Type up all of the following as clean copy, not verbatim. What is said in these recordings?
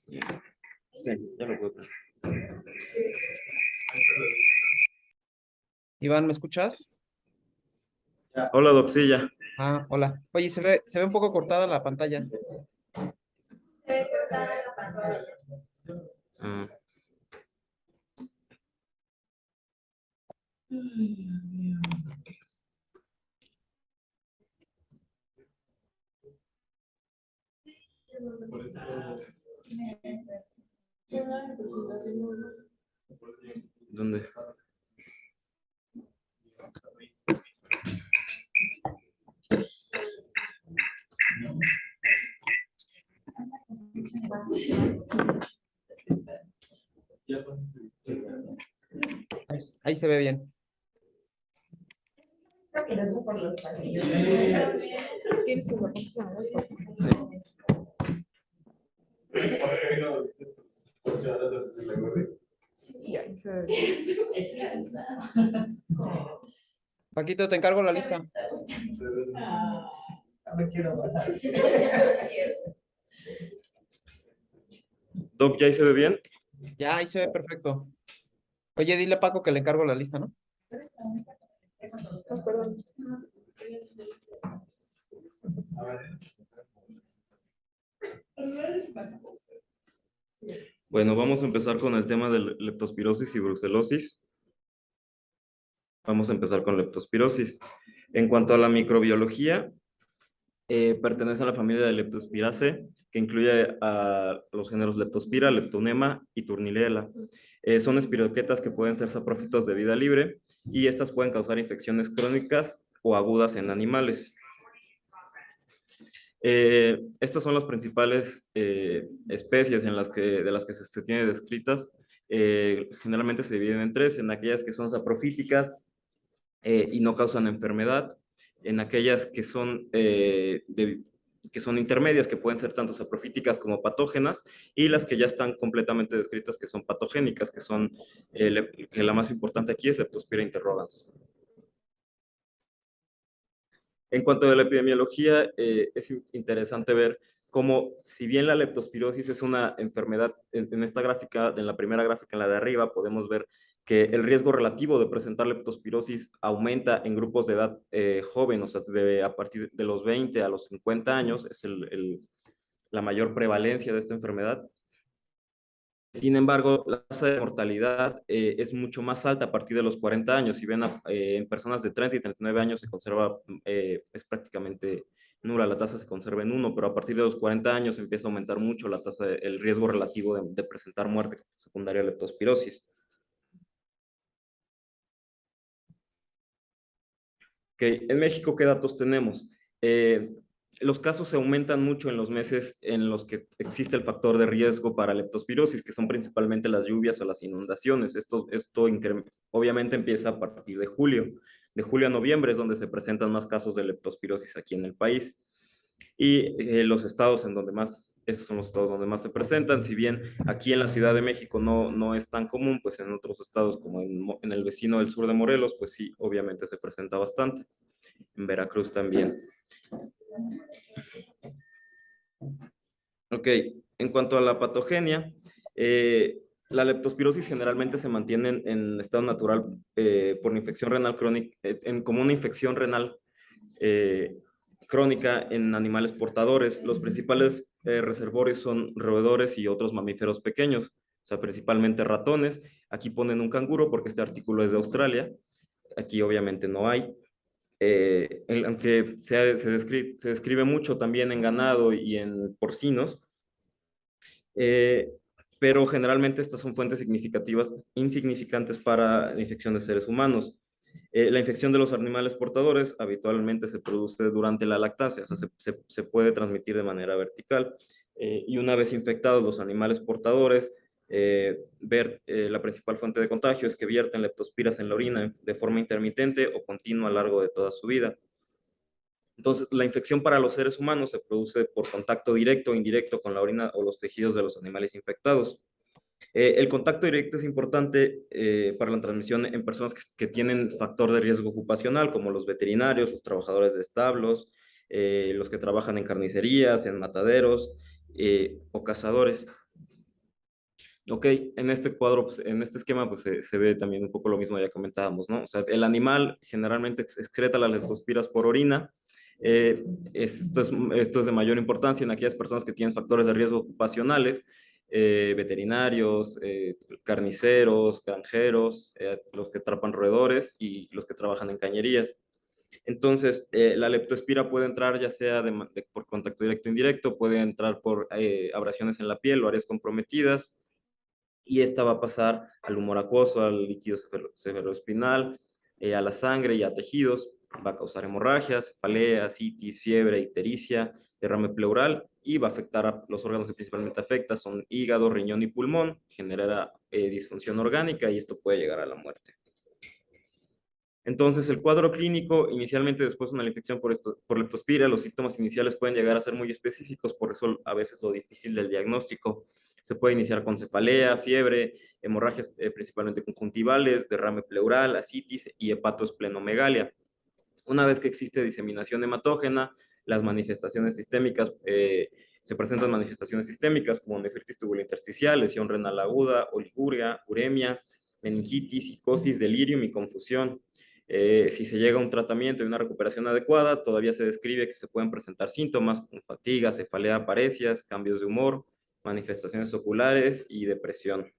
Sí, ya lo puedo poner. Iván, ¿me escuchas? Hola, Doxilla. Ah, hola. Oye, se ve un poco cortada la pantalla. Ah, ¿dónde? Ahí se ve bien. ¿Tienes sus apuntes? Sí. Sí, ahí se ve. Paquito, te encargo la lista. Me quiero bajar. Doc, ¿ya ahí se ve bien? Ya, ahí se ve perfecto. Oye, dile a Paco que le encargo la lista, ¿no? Perdón. Bueno, vamos a empezar con el tema de leptospirosis y brucelosis. Vamos a empezar con leptospirosis. En cuanto a la microbiología, pertenece a la familia de Leptospiraceae, que incluye a los géneros Leptospira, Leptonema y Turnidella. Son espiroquetas que pueden ser saprófitos de vida libre y estas pueden causar infecciones crónicas o agudas en animales. Estas son las principales especies de las que se tiene descritas. Generalmente se dividen en tres, en aquellas que son saprofíticas y no causan enfermedad, en aquellas que son intermedias, que pueden ser tanto saprofíticas como patógenas, y las que ya están completamente descritas, que son patogénicas, que la más importante aquí es Leptospira interrogans. En cuanto a la epidemiología, es interesante ver cómo, si bien la leptospirosis es una enfermedad, en esta gráfica, en la primera gráfica, en la de arriba, podemos ver que el riesgo relativo de presentar leptospirosis aumenta en grupos de edad joven, o sea, a partir de los 20 a los 50 años, es la mayor prevalencia de esta enfermedad. Sin embargo, la tasa de mortalidad es mucho más alta a partir de los 40 años. Si ven en personas de 30 y 39 años se conserva, es prácticamente nula, la tasa se conserva en 1, pero a partir de los 40 años empieza a aumentar mucho la tasa, el riesgo relativo de presentar muerte secundaria a leptospirosis. Okay. En México, ¿qué datos tenemos? Los casos se aumentan mucho en los meses en los que existe el factor de riesgo para leptospirosis, que son principalmente las lluvias o las inundaciones. Esto obviamente empieza a partir de julio. De julio a noviembre es donde se presentan más casos de leptospirosis aquí en el país. Y los estados en donde más, esos son los estados donde más se presentan. Si bien aquí en la Ciudad de México no es tan común, pues en otros estados como en el vecino del sur de Morelos, pues sí, obviamente se presenta bastante. En Veracruz también. Ok, en cuanto a la patogenia, la leptospirosis generalmente se mantiene en estado natural por infección renal crónica, como una infección renal crónica en animales portadores. Los principales reservorios son roedores y otros mamíferos pequeños, o sea, principalmente ratones. Aquí ponen un canguro porque este artículo es de Australia. Aquí obviamente no hay. Aunque se describe mucho también en ganado y en porcinos, eh, pero generalmente estas son fuentes insignificantes para la infección de seres humanos. La infección de los animales portadores habitualmente se produce durante la lactancia, o sea, se puede transmitir de manera vertical. Y una vez infectados los animales portadores, la principal fuente de contagio es que vierten leptospiras en la orina de forma intermitente o continua a lo largo de toda su vida. Entonces, la infección para los seres humanos se produce por contacto directo o indirecto con la orina o los tejidos de los animales infectados. El contacto directo es importante para la transmisión en personas que tienen factor de riesgo ocupacional, como los veterinarios, los trabajadores de establos, los que trabajan en carnicerías, en mataderos, o cazadores. Ok, en este cuadro, pues, en este esquema, pues se ve también un poco lo mismo ya comentábamos, ¿no? O sea, el animal generalmente excreta las leptospiras por orina. Esto es de mayor importancia en aquellas personas que tienen factores de riesgo ocupacionales, veterinarios, carniceros, granjeros, los que atrapan roedores y los que trabajan en cañerías. Entonces, la leptospira puede entrar ya sea por contacto directo o indirecto, puede entrar por abrasiones en la piel o áreas comprometidas, y esta va a pasar al humor acuoso, al líquido cerebroespinal, a la sangre y a tejidos. Va a causar hemorragias, cefalea, citis, fiebre, ictericia, derrame pleural y va a afectar a los órganos que principalmente afecta, son hígado, riñón y pulmón, generará disfunción orgánica y esto puede llegar a la muerte. Entonces, el cuadro clínico, inicialmente después de una infección por leptospira, los síntomas iniciales pueden llegar a ser muy específicos, por eso a veces lo difícil del diagnóstico. Se puede iniciar con cefalea, fiebre, hemorragias principalmente conjuntivales, derrame pleural, ascitis y hepatoesplenomegalia. Una vez que existe diseminación hematógena, las manifestaciones sistémicas, se presentan manifestaciones sistémicas como nefritis tubulointersticial, lesión renal aguda, oliguria, uremia, meningitis, psicosis, delirium y confusión. Si se llega a un tratamiento y una recuperación adecuada, todavía se describe que se pueden presentar síntomas como fatiga, cefalea, paresias, cambios de humor, manifestaciones oculares y depresión.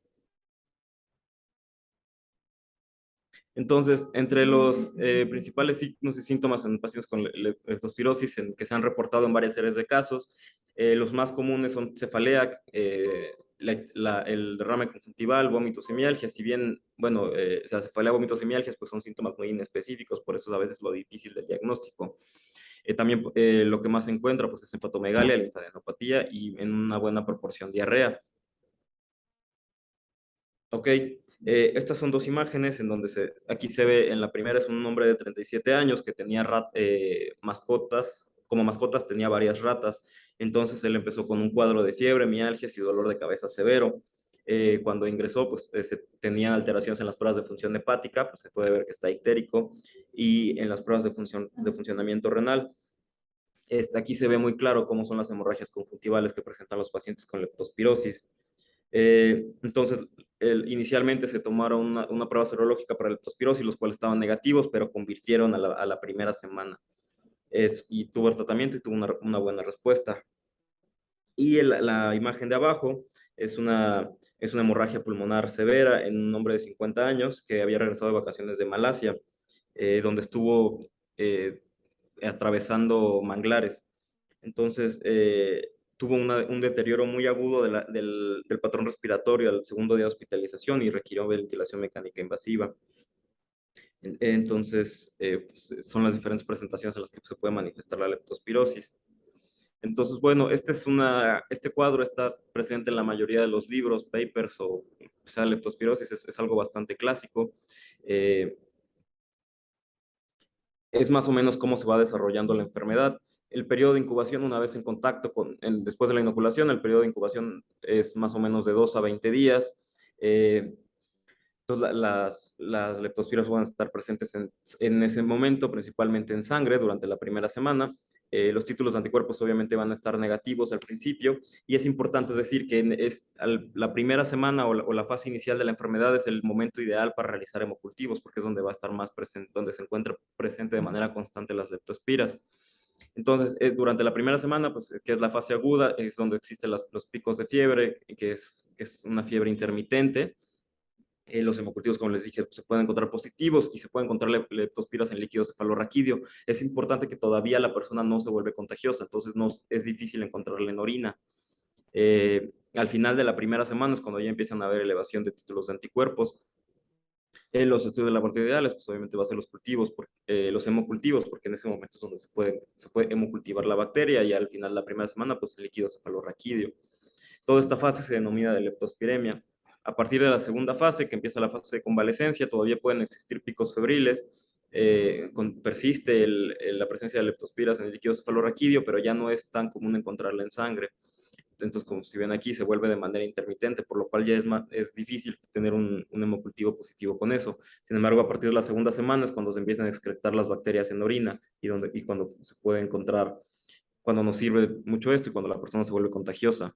Entonces, entre los principales signos y síntomas en pacientes con leptospirosis que se han reportado en varias series de casos, los más comunes son cefalea, el derrame conjuntival, vómitos y mialgias. Si bien, bueno, o sea, cefalea, vómitos y mialgias, pues son síntomas muy inespecíficos, por eso es a veces lo difícil del diagnóstico. También lo que más se encuentra pues, es hepatomegalia, linfadenopatía y en una buena proporción diarrea. Ok, estas son dos imágenes en donde aquí se ve, en la primera es un hombre de 37 años que tenía mascotas, como mascotas tenía varias ratas, entonces él empezó con un cuadro de fiebre, mialgias y dolor de cabeza severo. Cuando ingresó, pues tenía alteraciones en las pruebas de función hepática, pues se puede ver que está ictérico, y en las pruebas de funcionamiento renal. Aquí se ve muy claro cómo son las hemorragias conjuntivales que presentan los pacientes con leptospirosis. Entonces, inicialmente se tomaron una prueba serológica para leptospirosis, los cuales estaban negativos, pero convirtieron a la primera semana. Y tuvo el tratamiento y tuvo una buena respuesta. Y la imagen de abajo es una hemorragia pulmonar severa en un hombre de 50 años que había regresado de vacaciones de Malasia, donde estuvo atravesando manglares. Entonces, tuvo un deterioro muy agudo del patrón respiratorio al segundo día de hospitalización y requirió ventilación mecánica invasiva. Entonces, pues, son las diferentes presentaciones en las que se puede manifestar la leptospirosis. Entonces, bueno, este cuadro está presente en la mayoría de los libros, papers o sea, leptospirosis es algo bastante clásico. Es más o menos cómo se va desarrollando la enfermedad. El periodo de incubación, una vez en contacto después de la inoculación, el periodo de incubación es más o menos de 2 a 20 días. Entonces, las leptospiras van a estar presentes en ese momento, principalmente en sangre, durante la primera semana. Los títulos de anticuerpos obviamente van a estar negativos al principio y es importante decir que la primera semana o la fase inicial de la enfermedad es el momento ideal para realizar hemocultivos porque es donde va a estar más presente, donde se encuentra presente de manera constante las leptospiras. Entonces, durante la primera semana, pues, que es la fase aguda, es donde existen los picos de fiebre, que es una fiebre intermitente. Los hemocultivos, como les dije, se pueden encontrar positivos y se pueden encontrar leptospiras en líquido cefalorraquídeo. Es importante que todavía la persona no se vuelve contagiosa, entonces no es difícil encontrarla en orina. Al final de la primera semana es cuando ya empiezan a haber elevación de títulos de anticuerpos. Los estudios de laboratorio ideales, pues obviamente va a ser los hemocultivos, porque en ese momento es donde se puede hemocultivar la bacteria y al final de la primera semana, pues el líquido cefalorraquídeo. Toda esta fase se denomina de leptospiremia. A partir de la segunda fase, que empieza la fase de convalecencia, todavía pueden existir picos febriles, persiste la presencia de leptospiras en el líquido cefalorraquídeo, pero ya no es tan común encontrarla en sangre. Entonces, como si ven aquí, se vuelve de manera intermitente, por lo cual ya es difícil tener un hemocultivo positivo con eso. Sin embargo, a partir de la segunda semana es cuando se empiezan a excretar las bacterias en orina y cuando se puede encontrar cuando nos sirve mucho esto y cuando la persona se vuelve contagiosa.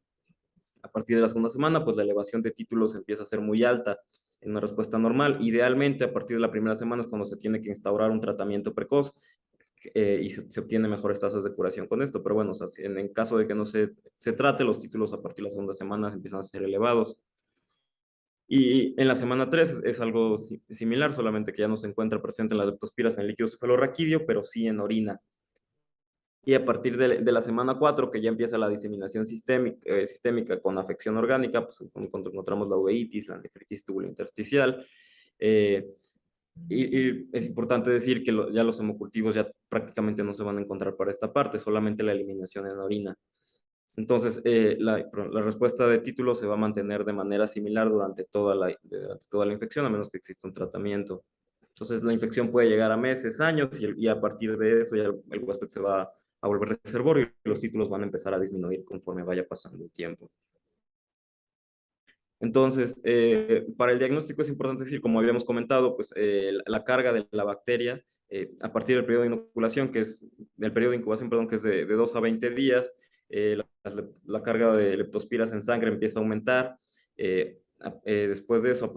A partir de la segunda semana, pues la elevación de títulos empieza a ser muy alta en una respuesta normal. Idealmente, a partir de la primera semana es cuando se tiene que instaurar un tratamiento precoz y se obtiene mejores tasas de curación con esto. Pero bueno, o sea, en caso de que no se trate, los títulos a partir de la segunda semana empiezan a ser elevados. Y en la semana 3 es algo similar, solamente que ya no se encuentra presente en las leptospiras en el líquido cefalorraquídeo, pero sí en orina. Y a partir de la semana 4, que ya empieza la diseminación sistémica con afección orgánica, pues cuando encontramos la uveitis, la nefritis tubulointersticial. Y es importante decir que ya los hemocultivos ya prácticamente no se van a encontrar para esta parte, solamente la eliminación en orina. Entonces, la respuesta de título se va a mantener de manera similar durante toda la infección, a menos que exista un tratamiento. Entonces, la infección puede llegar a meses, años, y a partir de eso ya el huésped se va a volver reservorio y los títulos van a empezar a disminuir conforme vaya pasando el tiempo. Entonces, para el diagnóstico es importante decir, como habíamos comentado, pues la carga de la bacteria a partir del periodo de inoculación, del periodo de incubación, perdón, que es de 2 a 20 días, la carga de leptospiras en sangre empieza a aumentar. Después de eso,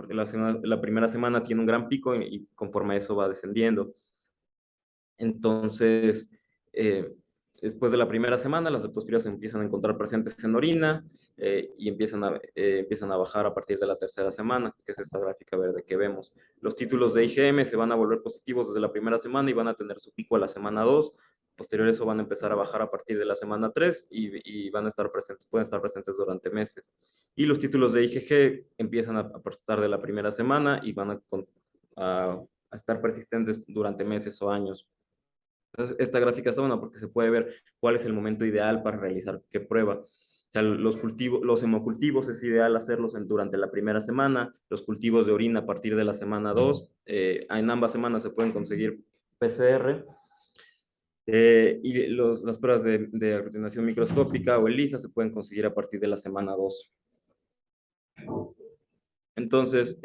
la primera semana tiene un gran pico y conforme a eso va descendiendo. Entonces, después de la primera semana, las leptospiras se empiezan a encontrar presentes en orina y empiezan a bajar a partir de la tercera semana, que es esta gráfica verde que vemos. Los títulos de IgM se van a volver positivos desde la primera semana y van a tener su pico a la semana 2. Posterior a eso van a empezar a bajar a partir de la semana 3 y van a estar presentes, pueden estar presentes durante meses. Y los títulos de IgG empiezan a partir de la primera semana y van a estar persistentes durante meses o años. Entonces, esta gráfica está buena porque se puede ver cuál es el momento ideal para realizar qué prueba. O sea, los hemocultivos es ideal hacerlos durante la primera semana, los cultivos de orina a partir de la semana 2. En ambas semanas se pueden conseguir PCR. Y las pruebas de aglutinación microscópica o ELISA se pueden conseguir a partir de la semana 2. Entonces,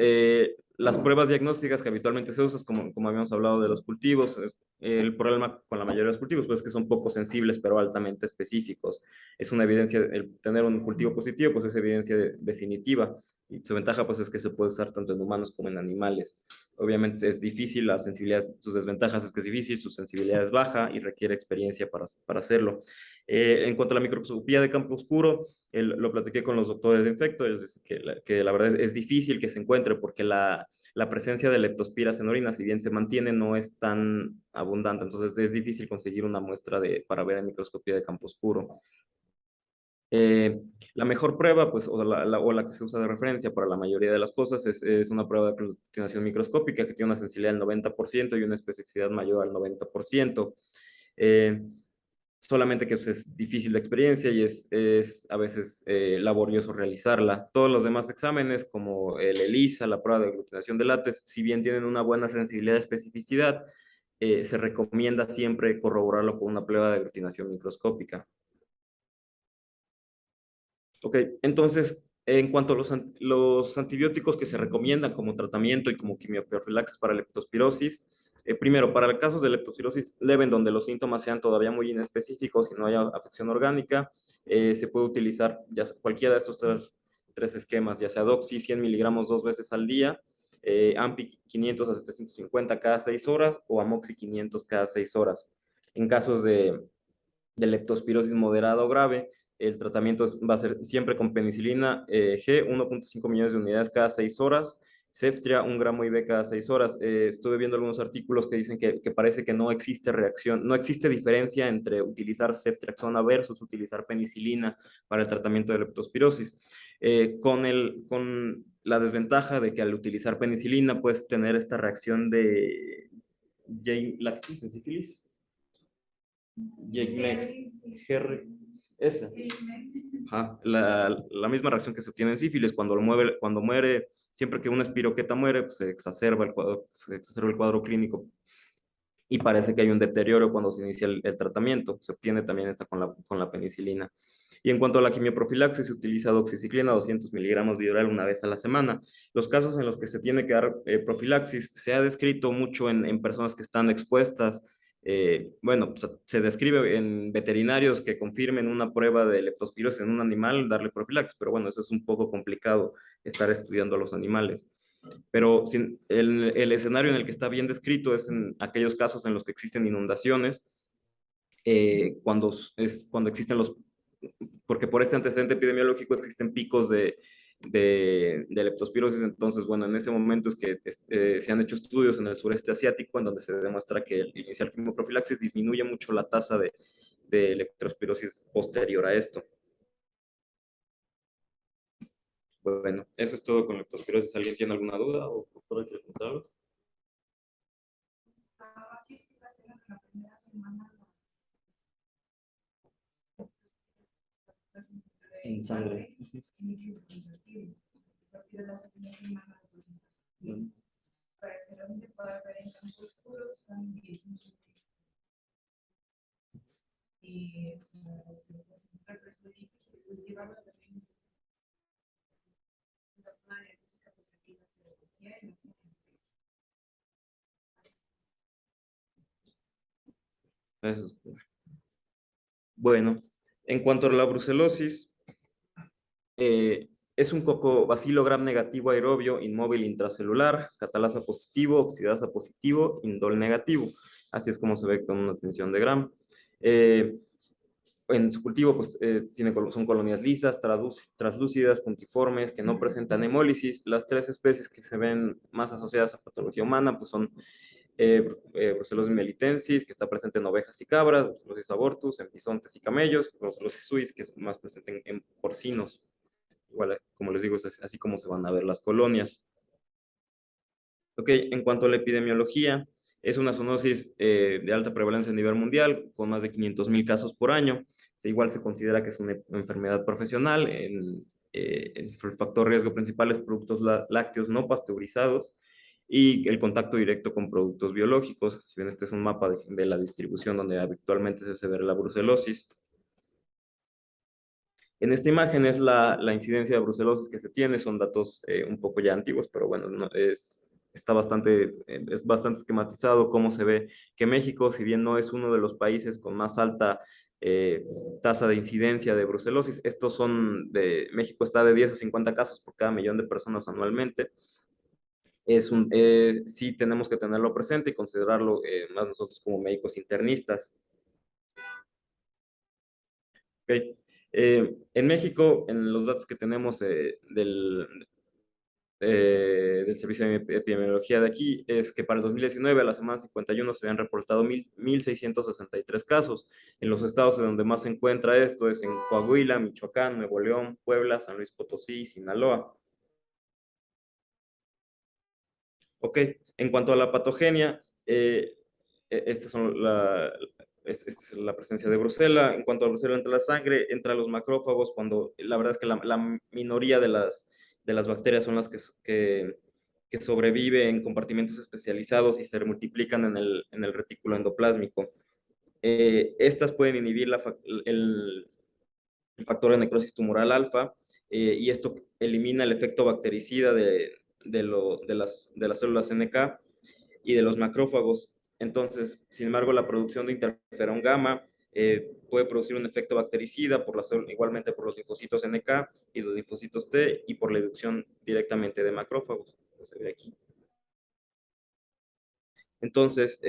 las pruebas diagnósticas que habitualmente se usan, como habíamos hablado de los cultivos, el problema con la mayoría de los cultivos pues, es que son poco sensibles pero altamente específicos. Es una evidencia, el tener un cultivo positivo pues es evidencia definitiva. Y su ventaja pues es que se puede usar tanto en humanos como en animales. Obviamente es difícil, la sensibilidad, sus desventajas es que es difícil, su sensibilidad es baja y requiere experiencia para hacerlo. En cuanto a la microscopía de campo oscuro, lo platiqué con los doctores de infecto, ellos dicen que la verdad es difícil que se encuentre porque la presencia de leptospiras en orina, si bien se mantiene, no es tan abundante, entonces es difícil conseguir una muestra para ver en microscopía de campo oscuro. La mejor prueba, pues, o la que se usa de referencia para la mayoría de las cosas es una prueba de aglutinación microscópica que tiene una sensibilidad del 90% y una especificidad mayor al 90%. Solamente que pues, es difícil de experiencia y es a veces laborioso realizarla. Todos los demás exámenes, como el ELISA, la prueba de aglutinación de látex, si bien tienen una buena sensibilidad y especificidad, se recomienda siempre corroborarlo con una prueba de aglutinación microscópica. Ok, entonces, en cuanto a los antibióticos que se recomiendan como tratamiento y como quimioprofilaxis para leptospirosis, primero, para casos de leptospirosis leve, en donde los síntomas sean todavía muy inespecíficos y no haya afección orgánica, se puede utilizar cualquiera de estos tres esquemas, ya sea Doxy 100 miligramos 2 veces al día, AMPI 500 a 750 cada 6 horas o Amoxi 500 cada 6 horas. En casos de leptospirosis moderada o grave, el tratamiento va a ser siempre con penicilina G, 1.5 millones de unidades cada 6 horas, Ceftriaxona 1 gramo IV cada 6 horas. Estuve viendo algunos artículos que dicen que parece que no existe reacción, no existe diferencia entre utilizar Ceftriaxona versus utilizar penicilina para el tratamiento de leptospirosis. Con la desventaja de que al utilizar penicilina puedes tener esta reacción de lactis en sífilis. Esa. Ajá, la misma reacción que se obtiene en sífilis cuando muere, siempre que una espiroqueta muere, pues se exacerba el cuadro clínico y parece que hay un deterioro cuando se inicia el tratamiento. Se obtiene también esta con la penicilina. Y en cuanto a la quimioprofilaxis, se utiliza doxiciclina 200 miligramos de oral una vez a la semana. Los casos en los que se tiene que dar profilaxis se ha descrito mucho en personas que están expuestas Bueno, pues, se describe en veterinarios que confirmen una prueba de leptospirosis en un animal, darle profilaxis, pero bueno, eso es un poco complicado estar estudiando a los animales. Pero el escenario en el que está bien descrito es en aquellos casos en los que existen inundaciones, cuando existen porque por este antecedente epidemiológico existen picos de leptospirosis. Entonces, bueno, en ese momento es que se han hecho estudios en el sureste asiático en donde se demuestra que el iniciar quimioprofilaxis disminuye mucho la tasa de leptospirosis posterior a esto. Bueno, eso es todo con leptospirosis. ¿Alguien tiene alguna duda o doctora quiere preguntar algo? Sí, sí, la primera semana En sangre. a partir de la segunda semana Mm. para que realmente pueda ver en campos puros y llevarlo también la zona de física positiva cirugía y Eso es. Bueno, en cuanto a la brucelosis, es un cocobacilo gram negativo aerobio inmóvil intracelular, catalasa positivo, oxidasa positivo, indol negativo. Así es como se ve con una tensión de Gram. Eh, en su cultivo, pues, son colonias lisas, translúcidas, puntiformes, que no presentan hemólisis. Las tres especies que se ven más asociadas a patología humana, pues son Brucellosis melitensis, que está presente en ovejas y cabras, Brucellosis abortus, en bisontes y camellos, Brucellosis suis, que es más presente en porcinos. Igual, como les digo, es así como se van a ver las colonias. Ok, en cuanto a la epidemiología, es una zoonosis de alta prevalencia a nivel mundial, con más de 500,000 casos por año. Igual se considera que es una enfermedad profesional. El factor riesgo principal es productos lácteos no pasteurizados y el contacto directo con productos biológicos. Si bien este es un mapa de la distribución donde habitualmente se ve la brucelosis. En esta imagen es la incidencia de brucelosis que se tiene, son datos un poco ya antiguos, pero bueno, es bastante esquematizado cómo se ve que México, si bien no es uno de los países con más alta eh, tasa de incidencia de brucelosis, México está de 10 a 50 casos por cada millón de personas anualmente. Sí tenemos que tenerlo presente y considerarlo más nosotros como médicos internistas. Okay. En México, en los datos que tenemos del Servicio de Epidemiología de aquí, es que para el 2019, a la semana 51, se habían reportado 1,663 casos. En los estados en donde más se encuentra esto es en Coahuila, Michoacán, Nuevo León, Puebla, San Luis Potosí y Sinaloa. Ok, en cuanto a la patogenia, estas son esta es la presencia de brucela. En cuanto a brucela entra la sangre, entra los macrófagos, cuando la verdad es que la minoría de las bacterias son las que sobreviven en compartimentos especializados y se multiplican en el retículo endoplásmico. Estas pueden inhibir el factor de necrosis tumoral alfa, y esto elimina el efecto bactericida de las células NK y de los macrófagos. Entonces, sin embargo, la producción de interferón gamma puede producir un efecto bactericida igualmente por los linfocitos NK y los linfocitos T y por la inducción directamente de macrófagos, como se ve aquí. Entonces,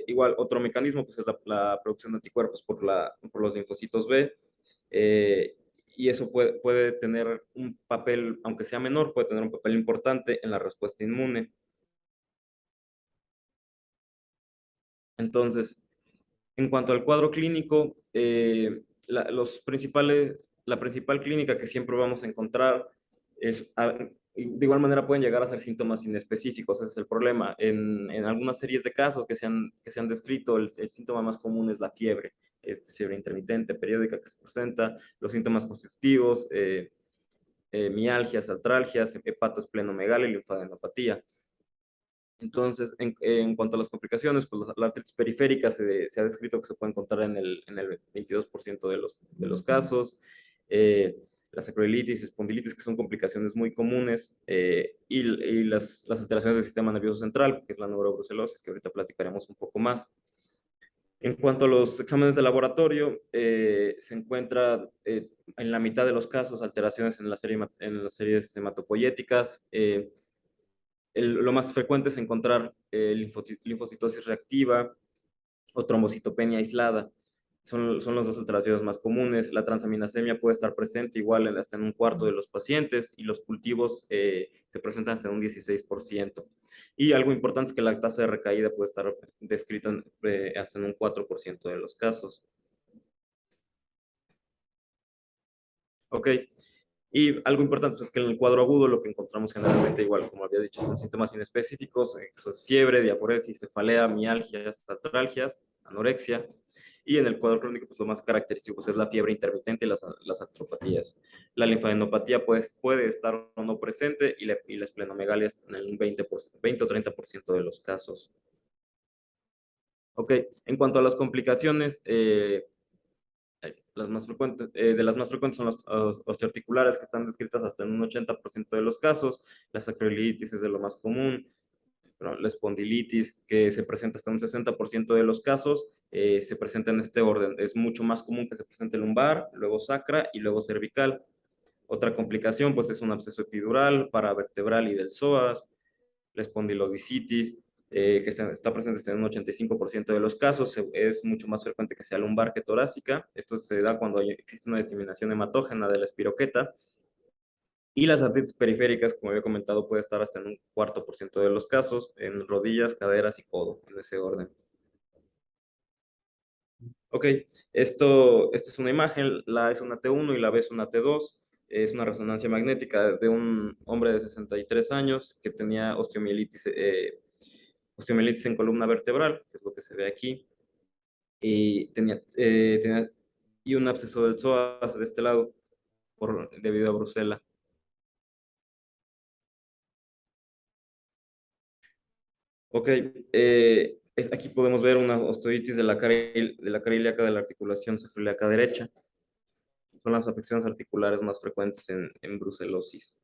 igual otro mecanismo pues, es la producción de anticuerpos por los linfocitos B, eh, y eso puede tener un papel, aunque sea menor, puede tener un papel importante en la respuesta inmune. Entonces, en cuanto al cuadro clínico, la principal clínica que siempre vamos a encontrar de igual manera pueden llegar a ser síntomas inespecíficos. Ese es el problema. En algunas series de casos que se han descrito, el síntoma más común es la fiebre, fiebre intermitente, periódica que se presenta, los síntomas constitutivos, mialgias, artralgias, hepatoesplenomegalia y linfadenopatía. Entonces, en cuanto a las complicaciones, pues la artritis periférica se ha descrito que se puede encontrar en el 22% de los casos. La sacroiliitis, espondilitis, que son complicaciones muy comunes, y las alteraciones del sistema nervioso central, que es la neurobrucelosis, que ahorita platicaremos un poco más. En cuanto a los exámenes de laboratorio, se encuentra en la mitad de los casos alteraciones en en las series hematopoyéticas. Lo más frecuente es encontrar linfocitosis reactiva o trombocitopenia aislada. Son las dos alteraciones más comunes. La transaminasemia puede estar presente igual hasta en un cuarto de los pacientes y los cultivos se presentan hasta en un 16%. Y algo importante es que la tasa de recaída puede estar descrita hasta en un 4% de los casos. Ok. Y algo importante es que en el cuadro agudo lo que encontramos generalmente, igual como había dicho, son síntomas inespecíficos, eso es fiebre, diaforesis, cefalea, mialgias, tatralgias, anorexia. Y en el cuadro crónico, pues lo más característico pues, es la fiebre intermitente y las artropatías. La linfadenopatía pues, puede estar o no presente y la esplenomegalia está en el 20 o 30% de los casos. Ok, en cuanto a las complicaciones, las más frecuentes, de las más frecuentes son las osteoarticulares, que están descritas hasta en un 80% de los casos. La sacroiliitis es de lo más común. Pero la espondilitis, que se presenta hasta un 60% de los casos, se presenta en este orden. Es mucho más común que se presente lumbar, luego sacra y luego cervical. Otra complicación, pues, es un absceso epidural, paravertebral y del psoas. La espondilodicitis, que está presente en un 85% de los casos, es mucho más frecuente que sea lumbar que torácica. Esto se da cuando existe una diseminación hematógena de la espiroqueta. Y las artritis periféricas, como había comentado, puede estar hasta en un 4% de los casos, en rodillas, caderas y codo, en ese orden. Ok, esto es una imagen, la A es una T1 y la B es una T2. Es una resonancia magnética de un hombre de 63 años que tenía osteomielitis en columna vertebral, que es lo que se ve aquí, y y un absceso del psoas de este lado debido a Brucela. Ok, aquí podemos ver una osteoitis de de la cara ilíaca de la articulación sacroiliaca derecha. Son las afecciones articulares más frecuentes en brucelosis.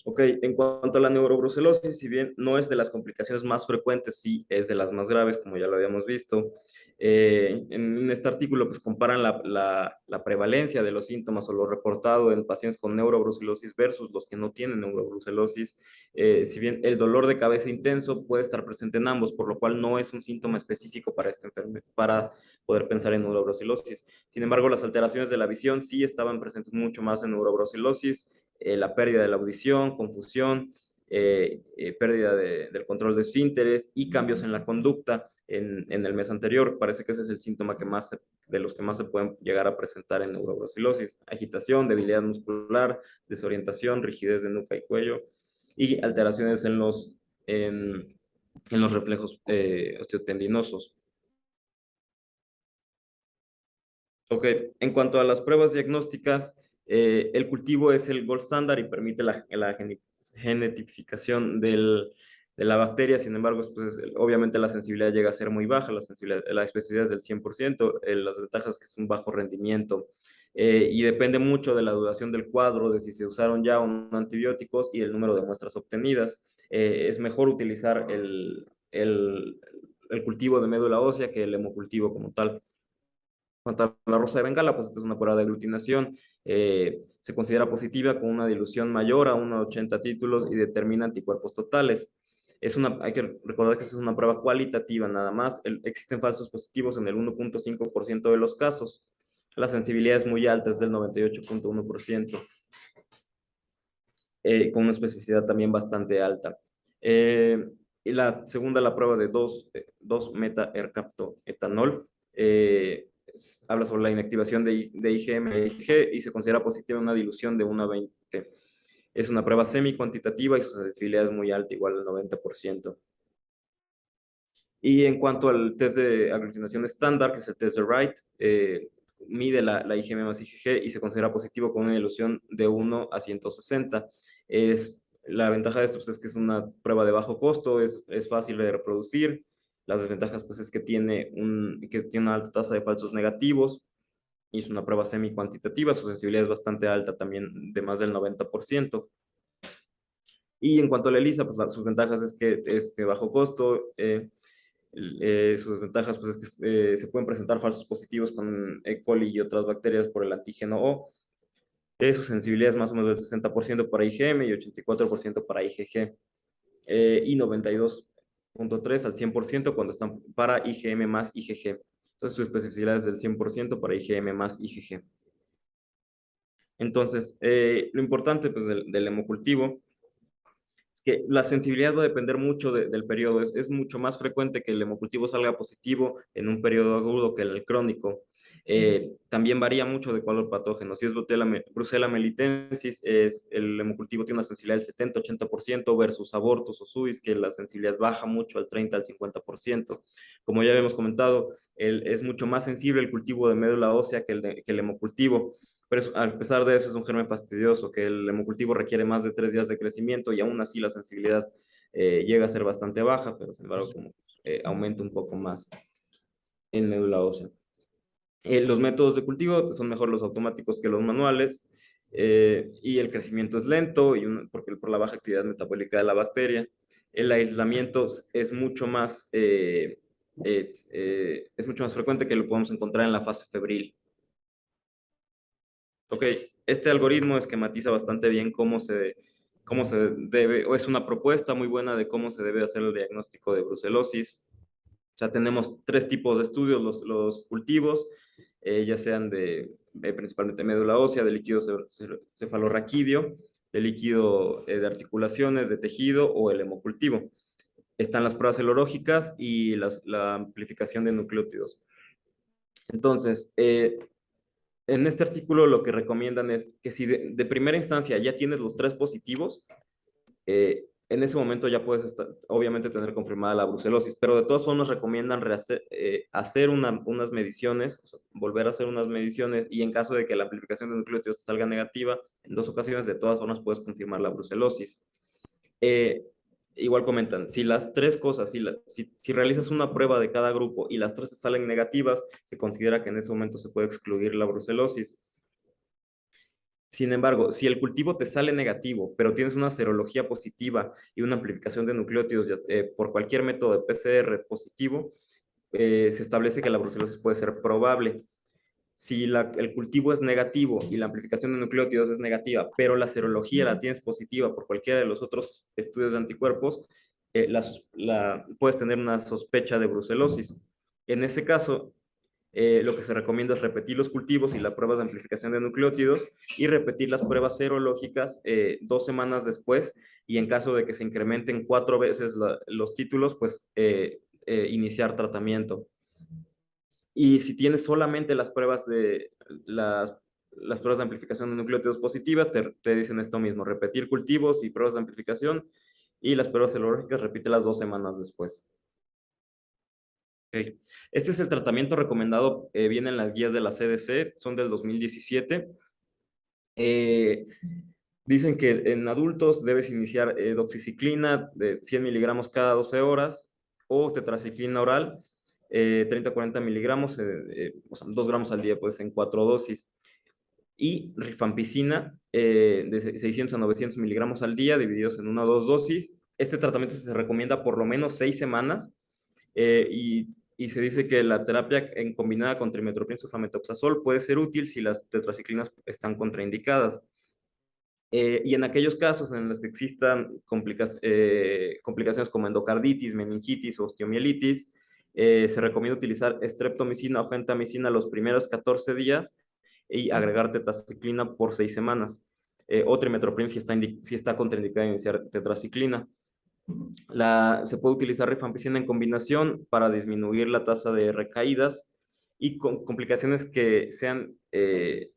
Ok, en cuanto a la neurobrucelosis, si bien no es de las complicaciones más frecuentes, sí es de las más graves, como ya lo habíamos visto. En este artículo, pues comparan la prevalencia de los síntomas o lo reportado en pacientes con neurobrucelosis versus los que no tienen neurobrucelosis. Si bien el dolor de cabeza intenso puede estar presente en ambos, por lo cual no es un síntoma específico para esta enfermedad, para poder pensar en neurobrucelosis. Sin embargo, las alteraciones de la visión sí estaban presentes mucho más en neurobrucelosis, la pérdida de la audición, confusión, pérdida del control de esfínteres y cambios en la conducta en el mes anterior. Parece que ese es el síntoma de los que más se pueden llegar a presentar en neurobrucelosis. Agitación, debilidad muscular, desorientación, rigidez de nuca y cuello y alteraciones en los reflejos osteotendinosos. Ok, en cuanto a las pruebas diagnósticas, el cultivo es el gold standard y permite la genetificación de la bacteria. Sin embargo, pues, obviamente la sensibilidad llega a ser muy baja, la especificidad es del 100%, las ventajas es que es un bajo rendimiento y depende mucho de la duración del cuadro, de si se usaron ya o no antibióticos y el número de muestras obtenidas. Es mejor utilizar el cultivo de médula ósea que el hemocultivo como tal. Cuanto a la rosa de Bengala, pues esta es una prueba de aglutinación. Se considera positiva con una dilución mayor a 1,80 títulos y determina anticuerpos totales. Hay que recordar que es una prueba cualitativa nada más. Existen falsos positivos en el 1,5% de los casos. La sensibilidad es muy alta, es del 98,1%, con una especificidad también bastante alta. Y la segunda, la prueba de 2-meta-ercaptoetanol. Habla sobre la inactivación de IgM e Ig y se considera positiva una dilución de 1,20. Es una prueba semi-cuantitativa y su sensibilidad es muy alta, igual al 90%. Y en cuanto al test de aglutinación estándar, que es el test de Wright, mide la IgM más IgG y se considera positivo con una dilución de 1 a 160. La ventaja de esto pues, es que es una prueba de bajo costo, es fácil de reproducir. Las desventajas pues, es que tiene una alta tasa de falsos negativos y es una prueba semi-cuantitativa. Su sensibilidad es bastante alta, también de más del 90%. Y en cuanto a la ELISA, pues sus ventajas es que es de bajo costo, Sus desventajas pues, es que se pueden presentar falsos positivos con E. coli y otras bacterias por el antígeno O. Su sensibilidad es más o menos del 60% para IgM y 84% para IgG. Y 92.3 al 100% cuando están para IgM más IgG. Entonces su especificidad es del 100% para IgM más IgG. Entonces, lo importante pues, del hemocultivo es que la sensibilidad va a depender mucho del periodo. Es mucho más frecuente que el hemocultivo salga positivo en un periodo agudo que el crónico. También varía mucho de cuál patógeno. Si es Brucella melitensis, el hemocultivo tiene una sensibilidad del 70-80% versus abortus o suis, que la sensibilidad baja mucho al 30-50%. Como ya habíamos comentado, es mucho más sensible el cultivo de médula ósea que el hemocultivo. Pero a pesar de eso es un germen fastidioso, que el hemocultivo requiere más de 3 días de crecimiento y aún así la sensibilidad llega a ser bastante baja, pero sin embargo como, aumenta un poco más en médula ósea. Los métodos de cultivo son mejor los automáticos que los manuales, y el crecimiento es lento por la baja actividad metabólica de la bacteria. El aislamiento es mucho más frecuente, que lo podemos encontrar en la fase febril. Ok, este algoritmo esquematiza bastante bien cómo se debe, o es una propuesta muy buena de cómo se debe hacer el diagnóstico de brucelosis. O sea, tenemos 3 tipos de estudios: los cultivos, ya sean principalmente médula ósea, de líquido cefalorraquídeo, de líquido de articulaciones, de tejido, o el hemocultivo. Están las pruebas serológicas y la amplificación de nucleótidos. Entonces, en este artículo lo que recomiendan es que si de primera instancia ya tienes los 3 positivos, en ese momento ya puedes obviamente tener confirmada la brucelosis, pero de todas formas recomiendan hacer unas mediciones, o sea, volver a hacer unas mediciones, y en caso de que la amplificación de nucleótidos te salga negativa, en 2 ocasiones de todas formas puedes confirmar la brucelosis. Igual comentan, si las 3 cosas, si realizas una prueba de cada grupo y las 3 te salen negativas, se considera que en ese momento se puede excluir la brucelosis. Sin embargo, si el cultivo te sale negativo, pero tienes una serología positiva y una amplificación de nucleótidos por cualquier método de PCR positivo, se establece que la brucelosis puede ser probable. Si el cultivo es negativo y la amplificación de nucleótidos es negativa, pero la serología la tienes positiva por cualquiera de los otros estudios de anticuerpos, puedes tener una sospecha de brucelosis. En ese caso, lo que se recomienda es repetir los cultivos y las pruebas de amplificación de nucleótidos, y repetir las pruebas serológicas 2 semanas después, y en caso de que se incrementen 4 veces los títulos, pues iniciar tratamiento. Y si tienes solamente las pruebas de amplificación de nucleótidos positivas, te dicen esto mismo: repetir cultivos y pruebas de amplificación, y las pruebas serológicas repítelas 2 semanas después. Okay. Este es el tratamiento recomendado, viene en las guías de la CDC, son del 2017. Dicen que en adultos debes iniciar doxiciclina de 100 miligramos cada 12 horas, o tetraciclina oral 30-40 miligramos, o sea, 2 gramos al día, pues en 4 dosis. Y rifampicina de 600 a 900 miligramos al día, divididos en 1 o 2 dosis. Este tratamiento se recomienda por lo menos 6 semanas, y se dice que la terapia combinada con trimethoprim sulfamethoxazol puede ser útil si las tetraciclinas están contraindicadas. Y en aquellos casos en los que existan complicaciones como endocarditis, meningitis o osteomielitis, se recomienda utilizar streptomicina o gentamicina los primeros 14 días y agregar tetraciclina por 6 semanas. O trimethoprim si está contraindicada iniciar tetraciclina. Se puede utilizar rifampicina en combinación para disminuir la tasa de recaídas y complicaciones que sean de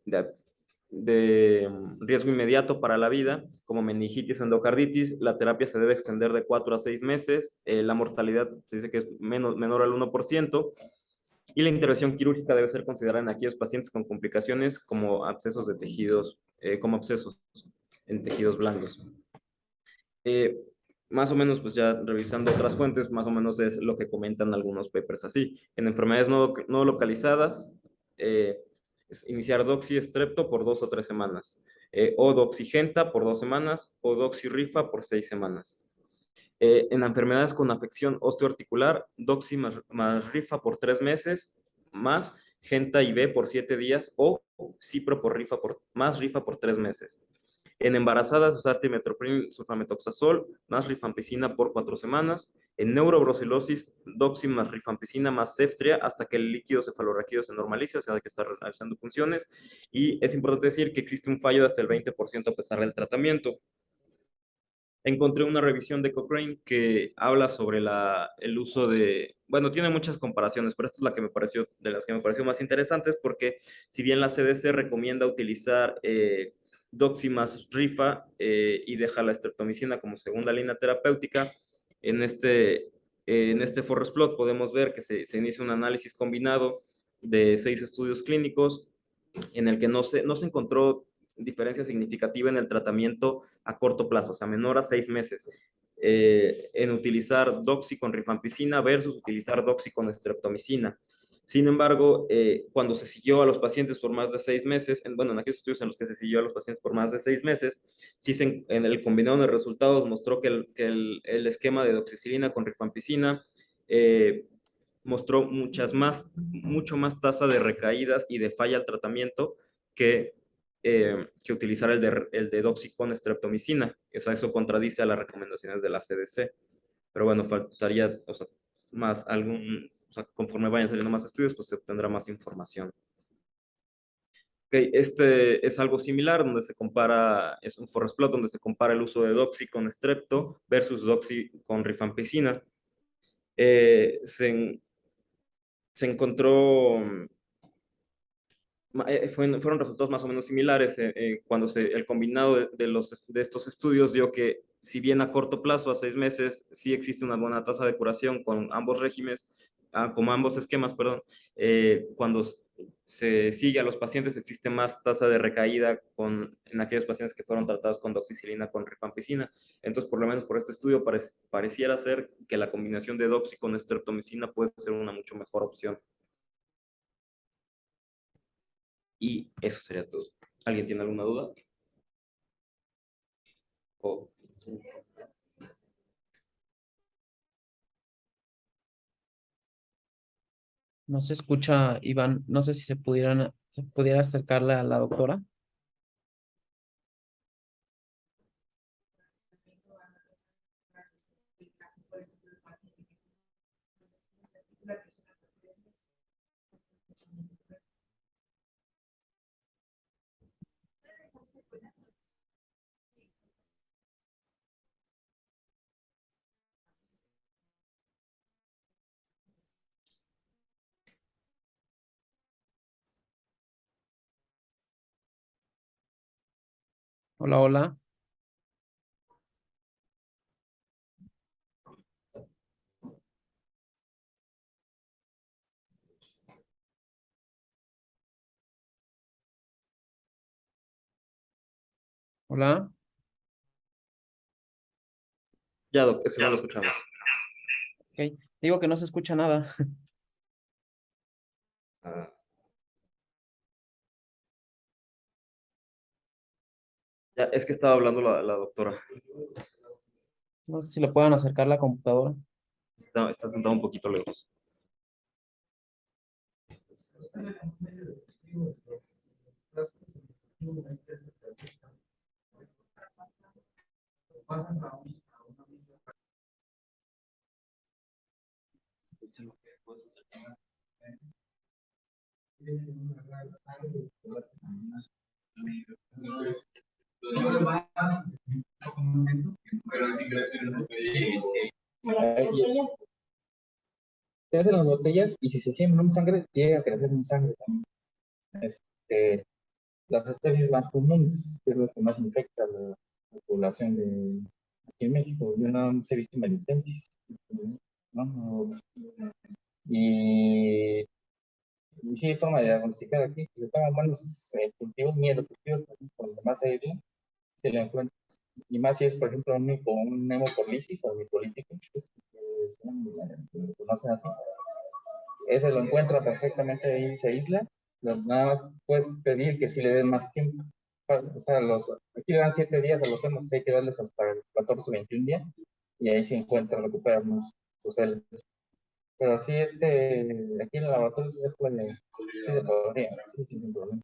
riesgo inmediato para la vida, como meningitis o endocarditis. La terapia se debe extender de 4 a 6 meses. La mortalidad se dice que es menor al 1%, y la intervención quirúrgica debe ser considerada en aquellos pacientes con complicaciones como abscesos de tejidos, como abscesos en tejidos blandos. Más o menos, pues ya revisando otras fuentes, más o menos es lo que comentan algunos papers así. En enfermedades no localizadas, es iniciar doxiestrepto por 2 o 3 semanas, o doxigenta por 2 semanas, o doxirifa por 6 semanas. En enfermedades con afección osteoarticular, doxy más rifa por 3 meses, más genta IV por 7 días o cipro por rifa más rifa por 3 meses. En embarazadas, usar trimetopril, sulfametoxazol, más rifampicina por 4 semanas. En neurobrucelosis, doxy más rifampicina más ceftria hasta que el líquido cefalorraquídeo se normalice, o sea, que está realizando funciones. Y es importante decir que existe un fallo de hasta el 20% a pesar del tratamiento. Encontré una revisión de Cochrane que habla sobre el uso de, bueno, tiene muchas comparaciones, pero esta es la que me pareció, de las que me pareció más interesantes, porque si bien la CDC recomienda utilizar doxy más rifa y deja la streptomicina como segunda línea terapéutica, en este forest plot podemos ver que se inicia un análisis combinado de 6 estudios clínicos en el que no se encontró diferencia significativa en el tratamiento a corto plazo, o sea, menor a 6 meses, en utilizar doxy con rifampicina versus utilizar doxy con streptomicina. Sin embargo, cuando se siguió a los pacientes por más de 6 meses, bueno, en aquellos estudios en los que se siguió a los pacientes por más de 6 meses, sí en el combinado de resultados mostró que el esquema de doxicilina con rifampicina mostró mucho más tasa de recaídas y de falla al tratamiento que utilizar el de doxy con streptomicina. O sea, eso contradice a las recomendaciones de la CDC. Pero bueno, faltaría, o sea, o sea, conforme vayan saliendo más estudios, pues se obtendrá más información. Okay, este es algo similar donde se compara, es un forest plot donde se compara el uso de doxy con strepto versus doxy con rifampicina. Se encontró, fueron resultados más o menos similares cuando el combinado de estos estudios dio que si bien a corto plazo, a 6 meses, sí existe una buena tasa de curación con ambos regímenes, como ambos esquemas, perdón, cuando se sigue a los pacientes existe más tasa de recaída en aquellos pacientes que fueron tratados con doxicilina con rifampicina. Entonces, por lo menos por este estudio pareciera ser que la combinación de doxy con streptomicina puede ser una mucho mejor opción. Y eso sería todo. ¿Alguien tiene alguna duda? O- No se escucha, Iván. No sé si se pudiera acercarle a la doctora. Hola, hola. Hola. Ya, doctor, no lo escuchamos. Ok. Digo que no se escucha nada. Ah, ya, es que estaba hablando la doctora. No sé si le puedan acercar la computadora. Está sentado un poquito lejos. Se hacen las botellas y si se siembra un sangre, llega a crecer un sangre también. Este, las especies más comunes, que es lo que más infecta a la población de aquí en México. Yo no se he visto melitensis, ¿no? Y, y sí hay forma de diagnosticar aquí. Si se toman buenos cultivos, miel cultivos, con más aire, se le encuentra. Y más si es, por ejemplo, un hemopolisis o micolítico, pues, se conocen así. Ese lo encuentra perfectamente ahí, se aísla. Nada más puedes pedir que si le den más tiempo. O sea, aquí le dan 7 días a los hemos, hay que darles hasta 14 o 21 días. y ahí se encuentra, recuperan sus células. Pero sí, aquí en el laboratorio sí se puede, sí se podría, sí, sí, sin problema.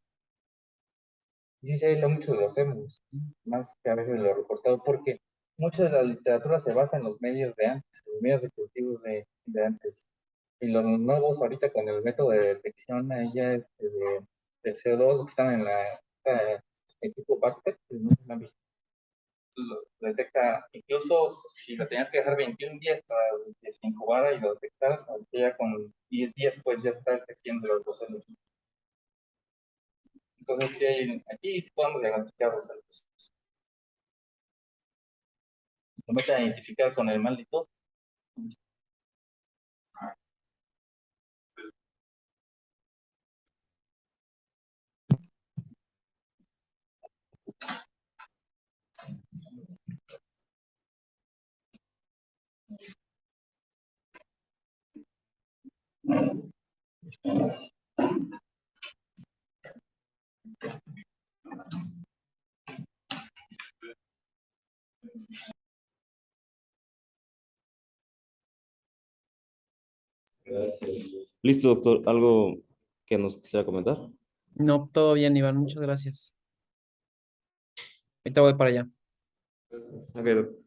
Y sí se habla mucho de los hemos, más que a veces lo reportado, porque mucha de la literatura se basa en los medios de antes, los medios de cultivos de antes. Y los nuevos ahorita con el método de detección ahí ya de CO2 que están en el tipo Bactec, que no se lo han visto. Lo detecta, incluso si lo tenías que dejar 21 días para que se incubara y lo detectaras, ahorita ya con 10 días pues ya está creciendo los procesos. Entonces sí aquí sí podemos diagnosticar los celos. Lo meten a identificar con el mal y todo. Gracias. Listo, doctor. ¿Algo que nos quisiera comentar? No, todo bien, Iván, muchas gracias. Ahorita voy para allá. Ok,